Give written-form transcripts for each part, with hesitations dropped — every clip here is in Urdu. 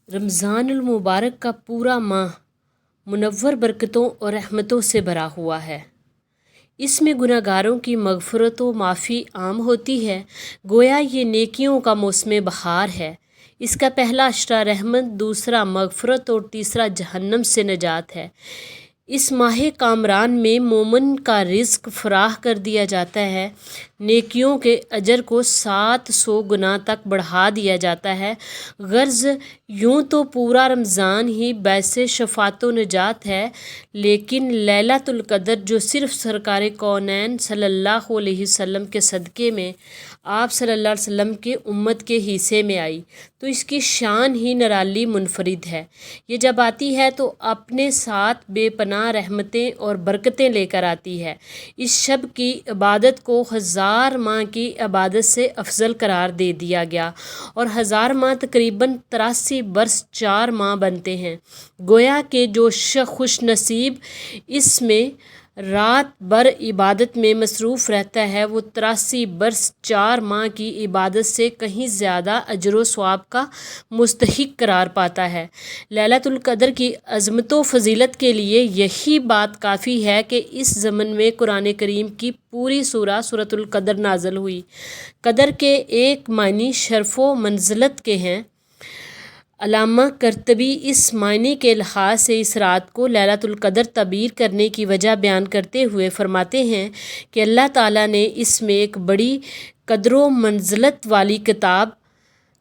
رمضان المبارک کا پورا ماہ منور برکتوں اور رحمتوں سے بھرا ہوا ہے۔ اس میں گناہ گاروں کی مغفرت و معافی عام ہوتی ہے، گویا یہ نیکیوں کا موسم بہار ہے۔ اس کا پہلا عشرہ رحمت، دوسرا مغفرت اور تیسرا جہنم سے نجات ہے۔ اس ماہ کامران میں مومن کا رزق فراہ کر دیا جاتا ہے، نیکیوں کے اجر کو 700 گنا تک بڑھا دیا جاتا ہے۔ غرض یوں تو پورا رمضان ہی باعث شفاعت و نجات ہے، لیکن لیلۃ القدر جو صرف سرکار کونین صلی اللہ علیہ وسلم کے صدقے میں آپ صلی اللہ علیہ وسلم کے امت کے حصے میں آئی، تو اس کی شان ہی نرالی منفرد ہے۔ یہ جب آتی ہے تو اپنے ساتھ بے پناہ رحمتیں اور برکتیں لے کر آتی ہے۔ اس شب کی عبادت کو 1000 ماہ کی عبادت سے افضل قرار دے دیا گیا، اور 1000 ماہ تقریباً 83 برس 4 ماہ بنتے ہیں۔ گویا کہ جو خوش نصیب اس میں رات بھر عبادت میں مصروف رہتا ہے، وہ 83 برس 4 ماہ کی عبادت سے کہیں زیادہ اجر و ثواب کا مستحق قرار پاتا ہے۔ لیلۃ القدر کی عظمت و فضیلت کے لیے یہی بات کافی ہے کہ اس ضمن میں قرآن کریم کی پوری سورۃ القدر نازل ہوئی۔ قدر کے ایک معنی شرف و منزلت کے ہیں۔ علامہ قرطبی اس معنی کے لحاظ سے اس رات کو لیلۃ القدر تعبیر کرنے کی وجہ بیان کرتے ہوئے فرماتے ہیں کہ اللہ تعالیٰ نے اس میں ایک بڑی قدر و منزلت والی کتاب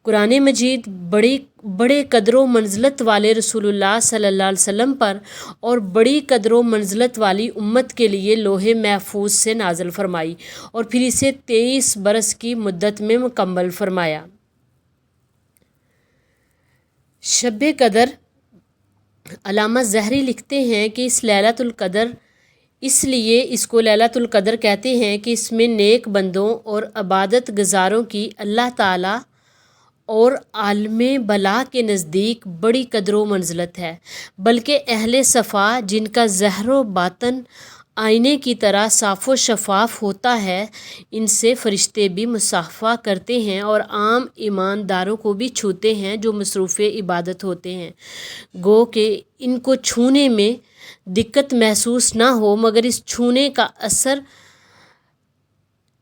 قرآن مجید، بڑے قدر و منزلت والے رسول اللہ صلی اللہ علیہ وسلم پر اور بڑی قدر و منزلت والی امت کے لیے لوح محفوظ سے نازل فرمائی، اور پھر اسے 23 برس کی مدت میں مکمل فرمایا۔ شب قدر، علامہ زہری لکھتے ہیں کہ اس لیلۃ القدر اس لیے اس کو لیلۃ القدر کہتے ہیں کہ اس میں نیک بندوں اور عبادت گزاروں کی اللہ تعالیٰ اور عالم بلا کے نزدیک بڑی قدر و منزلت ہے، بلکہ اہل صفا جن کا ظاہر و باطن آئینے کی طرح صاف و شفاف ہوتا ہے، ان سے فرشتے بھی مصافحہ کرتے ہیں اور عام ایمانداروں کو بھی چھوتے ہیں جو مصروف عبادت ہوتے ہیں، گو کہ ان کو چھونے میں دقت محسوس نہ ہو، مگر اس چھونے کا اثر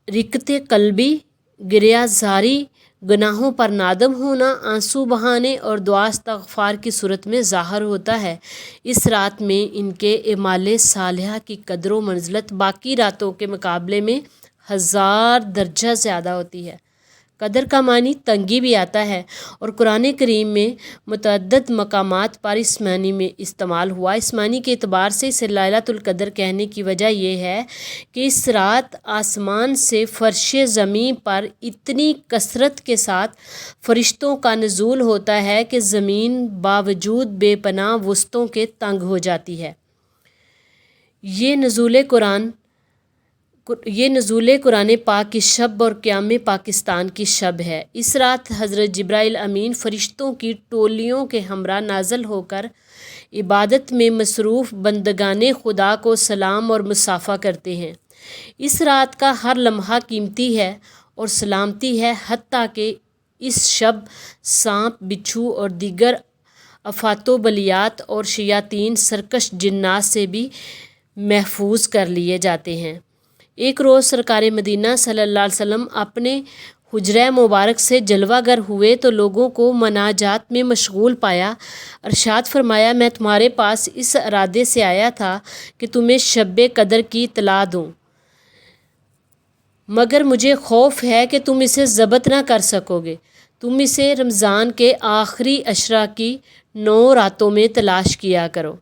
رقت قلبی، گریہ زاری، گناہوں پر نادم ہونا، آنسو بہانے اور دعا استغفار کی صورت میں ظاہر ہوتا ہے۔ اس رات میں ان کے اعمال صالحہ کی قدر و منزلت باقی راتوں کے مقابلے میں 1000 درجہ زیادہ ہوتی ہے۔ قدر کا معنی تنگی بھی آتا ہے، اور قرآن کریم میں متعدد مقامات پر اس معنی میں استعمال ہوا۔ اس معنی کے اعتبار سے اسے لیلۃ القدر کہنے کی وجہ یہ ہے کہ اس رات آسمان سے فرش زمین پر اتنی کثرت کے ساتھ فرشتوں کا نزول ہوتا ہے کہ زمین باوجود بے پناہ وسعتوں کے تنگ ہو جاتی ہے۔ یہ نزول قرآن پاک کی شب اور قیام پاکستان کی شب ہے۔ اس رات حضرت جبرائیل امین فرشتوں کی ٹولیوں کے ہمراہ نازل ہو کر عبادت میں مصروف بندگان خدا کو سلام اور مصافحہ کرتے ہیں۔ اس رات کا ہر لمحہ قیمتی ہے اور سلامتی ہے، حتیٰ کہ اس شب سانپ، بچھو اور دیگر آفات و بلیات اور شیاطین سرکش جنات سے بھی محفوظ کر لیے جاتے ہیں۔ ایک روز سرکار مدینہ صلی اللہ علیہ وسلم اپنے حجرہ مبارک سے جلوہ گر ہوئے تو لوگوں کو مناجات میں مشغول پایا۔ ارشاد فرمایا، میں تمہارے پاس اس ارادے سے آیا تھا کہ تمہیں شب قدر کی اطلاع دوں، مگر مجھے خوف ہے کہ تم اسے ضبط نہ کر سکو گے۔ تم اسے رمضان کے آخری عشرہ کی 9 راتوں میں تلاش کیا کرو۔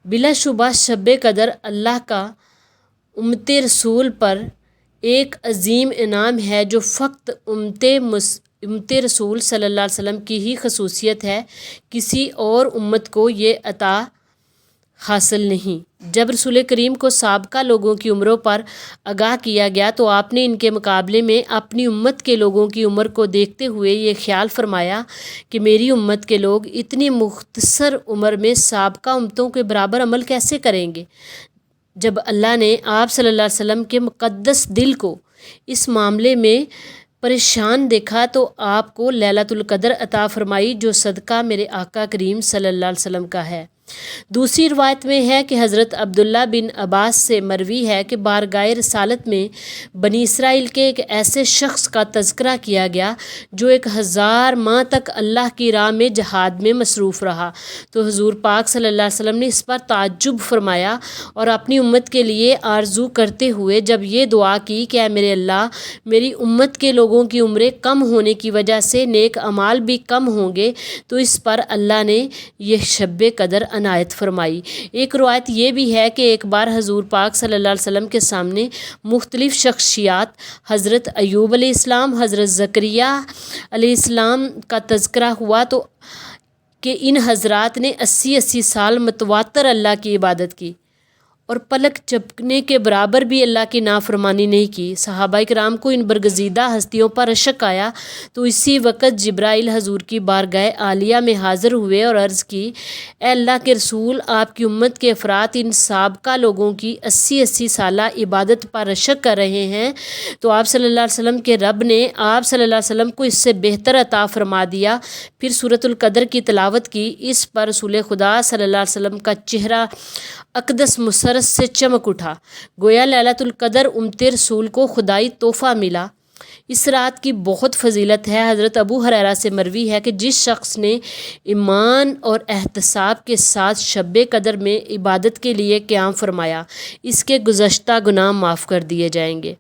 بلا شبہ شب قدر اللہ کا امت رسول پر ایک عظیم انعام ہے، جو فقط امت رسول صلی اللہ علیہ وسلم کی ہی خصوصیت ہے، کسی اور امت کو یہ عطا حاصل نہیں۔ جب رسول کریم کو سابقہ لوگوں کی عمروں پر آگاہ کیا گیا تو آپ نے ان کے مقابلے میں اپنی امت کے لوگوں کی عمر کو دیکھتے ہوئے یہ خیال فرمایا کہ میری امت کے لوگ اتنی مختصر عمر میں سابقہ امتوں کے برابر عمل کیسے کریں گے۔ جب اللہ نے آپ صلی اللہ علیہ وسلم کے مقدس دل کو اس معاملے میں پریشان دیکھا تو آپ کو لیلۃ القدر عطا فرمائی، جو صدقہ میرے آقا کریم صلی اللہ علیہ وسلم کا ہے۔ دوسری روایت میں ہے کہ حضرت عبداللہ بن عباس سے مروی ہے کہ بارگاہ رسالت میں بنی اسرائیل کے ایک ایسے شخص کا تذکرہ کیا گیا جو 1000 ماہ تک اللہ کی راہ میں جہاد میں مصروف رہا، تو حضور پاک صلی اللہ علیہ وسلم نے اس پر تعجب فرمایا اور اپنی امت کے لیے آرزو کرتے ہوئے جب یہ دعا کی کہ اے میرے اللہ، میری امت کے لوگوں کی عمریں کم ہونے کی وجہ سے نیک اعمال بھی کم ہوں گے، تو اس پر اللہ نے یہ شب قدر عنایت فرمائی۔ ایک روایت یہ بھی ہے کہ ایک بار حضور پاک صلی اللہ علیہ وسلم کے سامنے مختلف شخصیات، حضرت ایوب علیہ السلام، حضرت زکریا علیہ السلام کا تذکرہ ہوا تو کہ ان حضرات نے 80 سال متواتر اللہ کی عبادت کی اور پلک جھپکنے کے برابر بھی اللہ کی نافرمانی نہیں کی۔ صحابہ کرام کو ان برگزیدہ ہستیوں پر شک آیا تو اسی وقت جبرائیل حضور کی بارگاہ عالیہ میں حاضر ہوئے اور عرض کی، اے اللہ کے رسول، آپ کی امت کے افراد ان سابقہ لوگوں کی 80 سالہ عبادت پر شک کر رہے ہیں، تو آپ صلی اللہ علیہ وسلم کے رب نے آپ صلی اللہ علیہ وسلم کو اس سے بہتر عطا فرما دیا۔ پھر سورۃ القدر کی تلاوت کی۔ اس پر رسول خدا صلی اللہ علیہ وسلم کا چہرہ اقدس مسرت سے چمک اٹھا، گویا لیلۃ القدر امت رسول کو خدائی تحفہ ملا۔ اس رات کی بہت فضیلت ہے۔ حضرت ابو ہریرہ سے مروی ہے کہ جس شخص نے ایمان اور احتساب کے ساتھ شب قدر میں عبادت کے لیے قیام فرمایا، اس کے گزشتہ گناہ معاف کر دیے جائیں گے۔